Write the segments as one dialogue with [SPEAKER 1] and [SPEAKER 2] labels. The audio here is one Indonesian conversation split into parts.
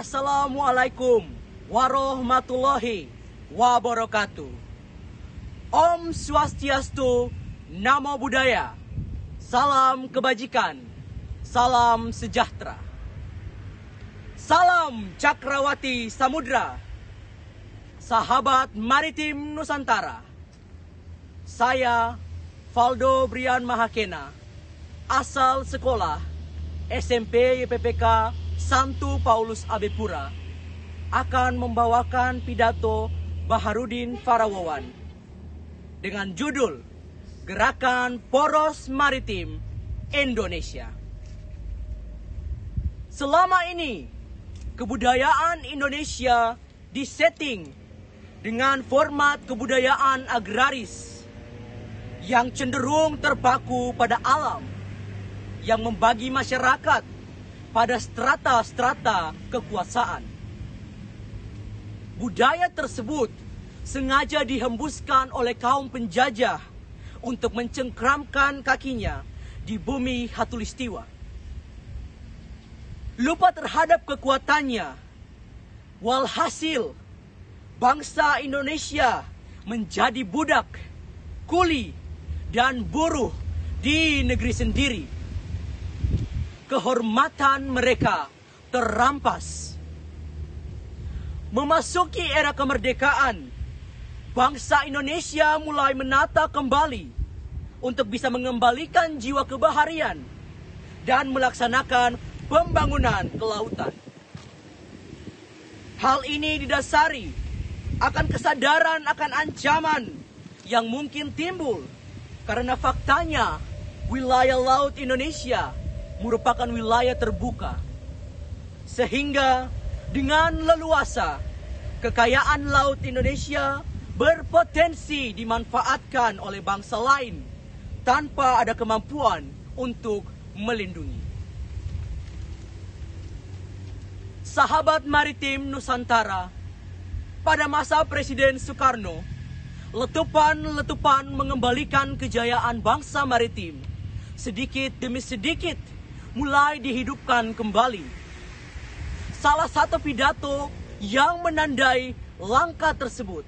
[SPEAKER 1] Assalamualaikum warahmatullahi wabarakatuh. Om Swastiastu, Namo Buddhaya. Salam kebajikan, salam sejahtera. Salam Cakrawati Samudra, sahabat maritim Nusantara. Saya Valdo Brian Mahakena, asal sekolah SMP YPPK Santo Paulus Abepura, akan membawakan pidato Baharudin Farawawan dengan judul Gerakan Poros Maritim Indonesia. Selama ini, kebudayaan Indonesia disetting dengan format kebudayaan agraris yang cenderung terpaku pada alam, yang membagi masyarakat pada strata-strata kekuasaan. Budaya tersebut sengaja dihembuskan oleh kaum penjajah untuk mencengkramkan kakinya di bumi Khatulistiwa. Lupa terhadap kekuatannya, walhasil bangsa Indonesia menjadi budak, kuli, dan buruh di negeri sendiri. Kehormatan mereka terampas. Memasuki era kemerdekaan, bangsa Indonesia mulai menata kembali untuk bisa mengembalikan jiwa kebaharian dan melaksanakan pembangunan kelautan. Hal ini didasari akan kesadaran akan ancaman yang mungkin timbul karena faktanya wilayah laut Indonesia merupakan wilayah terbuka, sehingga dengan leluasa kekayaan laut Indonesia berpotensi dimanfaatkan oleh bangsa lain tanpa ada kemampuan untuk melindungi. Sahabat maritim Nusantara, pada masa Presiden Soekarno, letupan-letupan mengembalikan kejayaan bangsa maritim sedikit demi sedikit mulai dihidupkan kembali. Salah satu pidato yang menandai langkah tersebut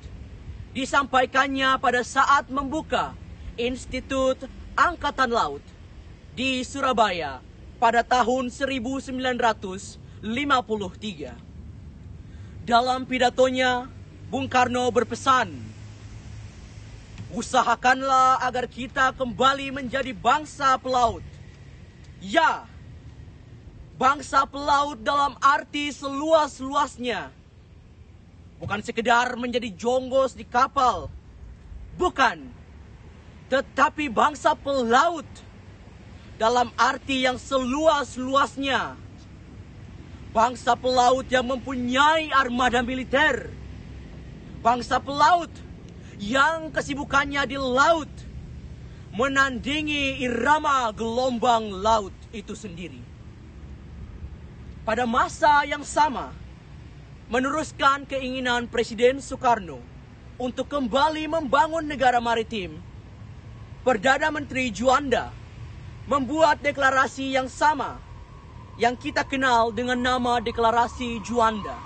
[SPEAKER 1] disampaikannya pada saat membuka Institut Angkatan Laut di Surabaya pada tahun 1953. Dalam pidatonya, Bung Karno berpesan, usahakanlah agar kita kembali menjadi bangsa pelaut. Ya, bangsa pelaut dalam arti seluas-luasnya. Bukan sekedar menjadi jonggos di kapal. Bukan. Tetapi bangsa pelaut dalam arti yang seluas-luasnya. Bangsa pelaut yang mempunyai armada militer. Bangsa pelaut yang kesibukannya di laut, menandingi irama gelombang laut itu sendiri. Pada masa yang sama, meneruskan keinginan Presiden Soekarno untuk kembali membangun negara maritim, Perdana Menteri Juanda membuat deklarasi yang sama yang kita kenal dengan nama Deklarasi Juanda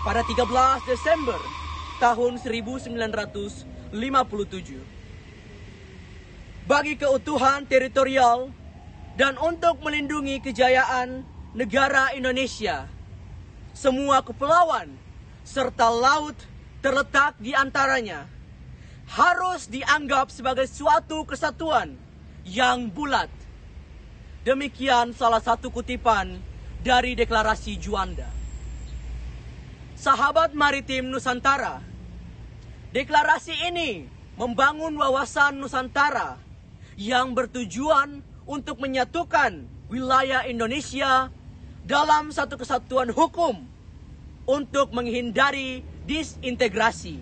[SPEAKER 1] pada 13 Desember tahun 1957. Bagi keutuhan teritorial dan untuk melindungi kejayaan negara Indonesia, semua kepulauan serta laut terletak di antaranya harus dianggap sebagai suatu kesatuan yang bulat. Demikian salah satu kutipan dari Deklarasi Juanda. Sahabat maritim Nusantara, deklarasi ini membangun wawasan Nusantara yang bertujuan untuk menyatukan wilayah Indonesia dalam satu kesatuan hukum untuk menghindari disintegrasi.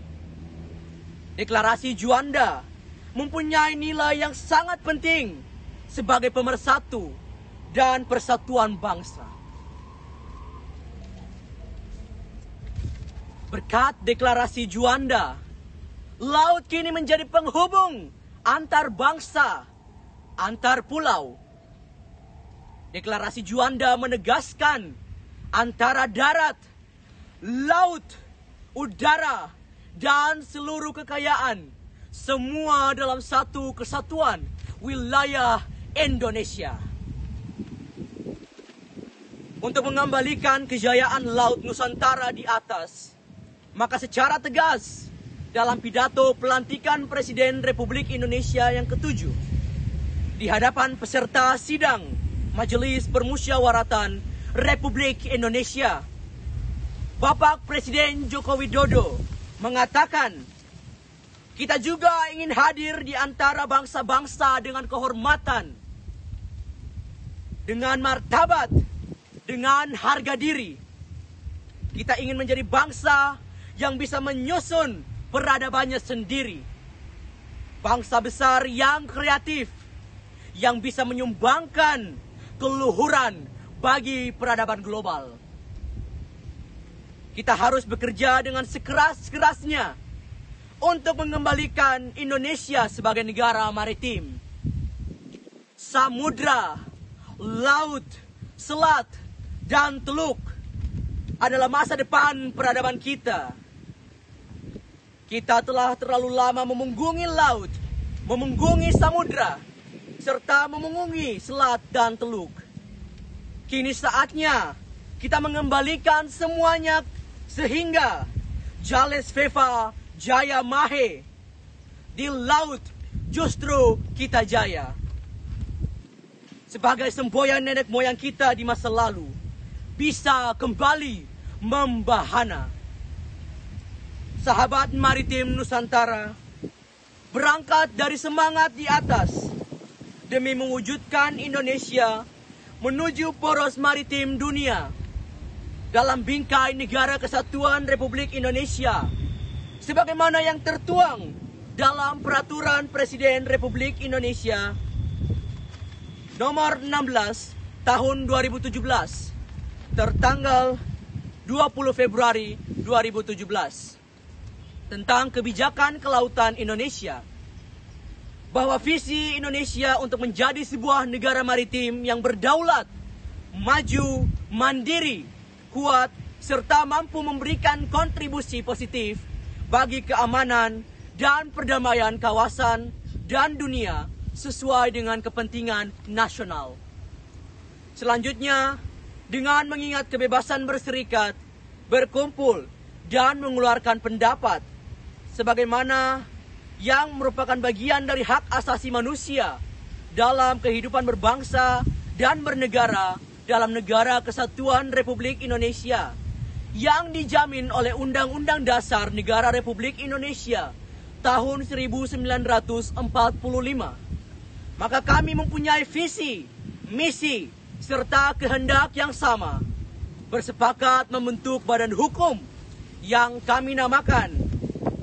[SPEAKER 1] Deklarasi Juanda mempunyai nilai yang sangat penting sebagai pemersatu dan persatuan bangsa. Berkat Deklarasi Juanda, laut kini menjadi penghubung antar bangsa, antar pulau. Deklarasi Juanda menegaskan antara darat, laut, udara, dan seluruh kekayaan, semua dalam satu kesatuan wilayah Indonesia. Untuk mengembalikan kejayaan Laut Nusantara di atas, maka secara tegas dalam pidato pelantikan Presiden Republik Indonesia yang ke-7 di hadapan peserta sidang Majelis Permusyawaratan Republik Indonesia, Bapak Presiden Joko Widodo mengatakan, kita juga ingin hadir di antara bangsa-bangsa dengan kehormatan, dengan martabat, dengan harga diri. Kita ingin menjadi bangsa yang bisa menyusun peradabannya sendiri. Bangsa besar yang kreatif, yang bisa menyumbangkan keluhuran bagi peradaban global. Kita harus bekerja dengan sekeras-kerasnya untuk mengembalikan Indonesia sebagai negara maritim. Samudra, laut, selat, dan teluk adalah masa depan peradaban kita. Kita telah terlalu lama memunggungi laut, memunggungi samudra, serta memunggungi selat dan teluk. Kini saatnya kita mengembalikan semuanya sehingga Jales Veva Jaya Mahe. Di laut justru kita jaya. Sebagai semboyan nenek moyang kita di masa lalu bisa kembali membahana. Sahabat maritim Nusantara, berangkat dari semangat di atas demi mewujudkan Indonesia menuju poros maritim dunia dalam bingkai Negara Kesatuan Republik Indonesia sebagaimana yang tertuang dalam Peraturan Presiden Republik Indonesia nomor 16 tahun 2017 tertanggal 20 Februari 2017 tentang kebijakan kelautan Indonesia, bahwa visi Indonesia untuk menjadi sebuah negara maritim yang berdaulat, maju, mandiri, kuat, serta mampu memberikan kontribusi positif bagi keamanan dan perdamaian kawasan dan dunia sesuai dengan kepentingan nasional. Selanjutnya, dengan mengingat kebebasan berserikat, berkumpul, dan mengeluarkan pendapat, sebagaimana yang merupakan bagian dari hak asasi manusia dalam kehidupan berbangsa dan bernegara dalam Negara Kesatuan Republik Indonesia, yang dijamin oleh Undang-Undang Dasar Negara Republik Indonesia tahun 1945. Maka kami mempunyai visi, misi, serta kehendak yang sama, bersepakat membentuk badan hukum yang kami namakan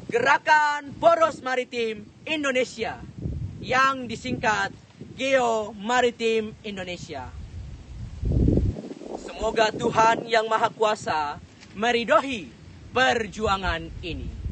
[SPEAKER 1] Gerakan Poros Maritim Indonesia, yang disingkat Geo Maritim Indonesia. Semoga Tuhan Yang Maha Kuasa meridhoi perjuangan ini.